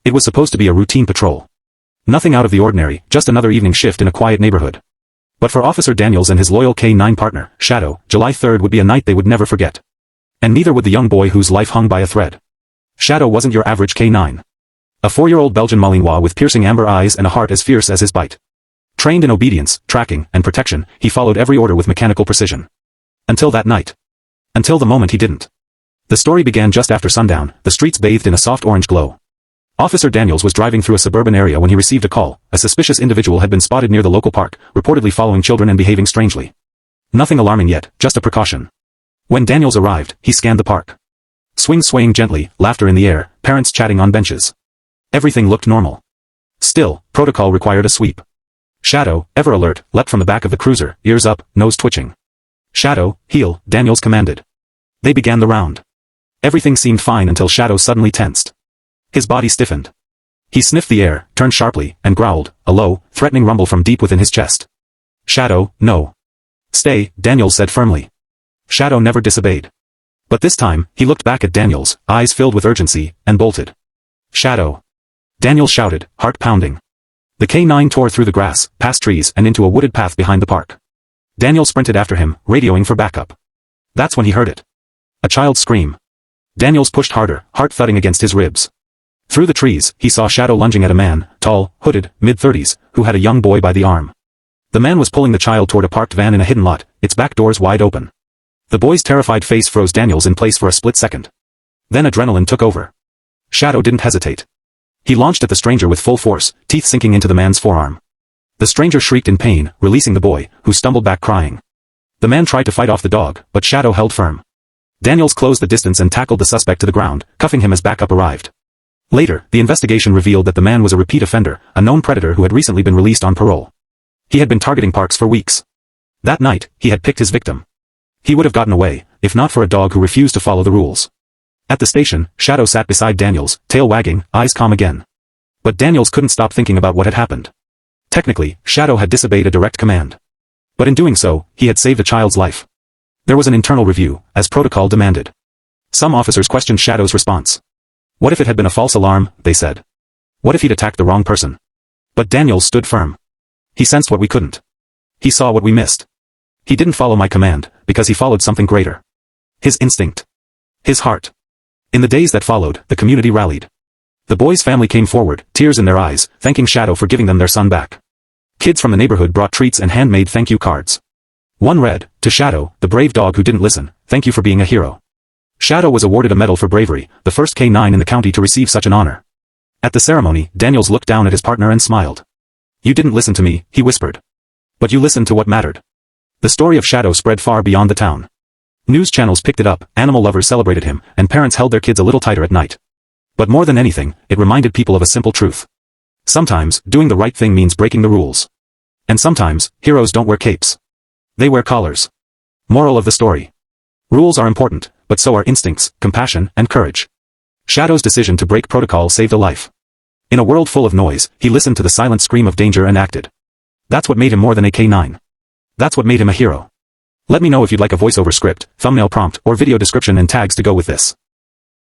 It was supposed to be a routine patrol. Nothing out of the ordinary, just another evening shift in a quiet neighborhood. But for Officer Daniels and his loyal K-9 partner, Shadow, July 3rd would be a night they would never forget. And neither would the young boy whose life hung by a thread. Shadow wasn't your average K-9. A 4-year-old Belgian Malinois with piercing amber eyes and a heart as fierce as his bite. Trained in obedience, tracking, and protection, he followed every order with mechanical precision. Until that night. Until the moment he didn't. The story began just after sundown, the streets bathed in a soft orange glow. Officer Daniels was driving through a suburban area when he received a call. A suspicious individual had been spotted near the local park, reportedly following children and behaving strangely. Nothing alarming yet, just a precaution. When Daniels arrived, he scanned the park. Swings swaying gently, laughter in the air, parents chatting on benches. Everything looked normal. Still, protocol required a sweep. Shadow, ever alert, leapt from the back of the cruiser, ears up, nose twitching. Shadow, heel, Daniels commanded. They began the round. Everything seemed fine until Shadow suddenly tensed. His body stiffened. He sniffed the air, turned sharply, and growled, a low, threatening rumble from deep within his chest. Shadow, no. Stay, Daniels said firmly. Shadow never disobeyed. But this time, he looked back at Daniels, eyes filled with urgency, and bolted. Shadow. Daniels shouted, heart pounding. The K-9 tore through the grass, past trees and into a wooded path behind the park. Daniel sprinted after him, radioing for backup. That's when he heard it. A child's scream. Daniels pushed harder, heart thudding against his ribs. Through the trees, he saw Shadow lunging at a man, tall, hooded, mid-30s, who had a young boy by the arm. The man was pulling the child toward a parked van in a hidden lot, its back doors wide open. The boy's terrified face froze Daniels in place for a split second. Then adrenaline took over. Shadow didn't hesitate. He launched at the stranger with full force, teeth sinking into the man's forearm. The stranger shrieked in pain, releasing the boy, who stumbled back crying. The man tried to fight off the dog, but Shadow held firm. Daniels closed the distance and tackled the suspect to the ground, cuffing him as backup arrived. Later, the investigation revealed that the man was a repeat offender, a known predator who had recently been released on parole. He had been targeting parks for weeks. That night, he had picked his victim. He would have gotten away, if not for a dog who refused to follow the rules. At the station, Shadow sat beside Daniels, tail wagging, eyes calm again. But Daniels couldn't stop thinking about what had happened. Technically, Shadow had disobeyed a direct command. But in doing so, he had saved a child's life. There was an internal review, as protocol demanded. Some officers questioned Shadow's response. What if it had been a false alarm, they said. What if he'd attacked the wrong person? But Daniels stood firm. He sensed what we couldn't. He saw what we missed. He didn't follow my command, because he followed something greater. His instinct. His heart. In the days that followed, the community rallied. The boy's family came forward, tears in their eyes, thanking Shadow for giving them their son back. Kids from the neighborhood brought treats and handmade thank you cards. One read, to Shadow, the brave dog who didn't listen, thank you for being a hero. Shadow was awarded a medal for bravery, the first K-9 in the county to receive such an honor. At the ceremony, Daniels looked down at his partner and smiled. You didn't listen to me, he whispered. But you listened to what mattered. The story of Shadow spread far beyond the town. News channels picked it up, animal lovers celebrated him, and parents held their kids a little tighter at night. But more than anything, it reminded people of a simple truth. Sometimes, doing the right thing means breaking the rules. And sometimes, heroes don't wear capes. They wear collars. Moral of the story. Rules are important, but so are instincts, compassion, and courage. Shadow's decision to break protocol saved a life. In a world full of noise, he listened to the silent scream of danger and acted. That's what made him more than a K-9. That's what made him a hero. Let me know if you'd like a voiceover script, thumbnail prompt, or video description and tags to go with this.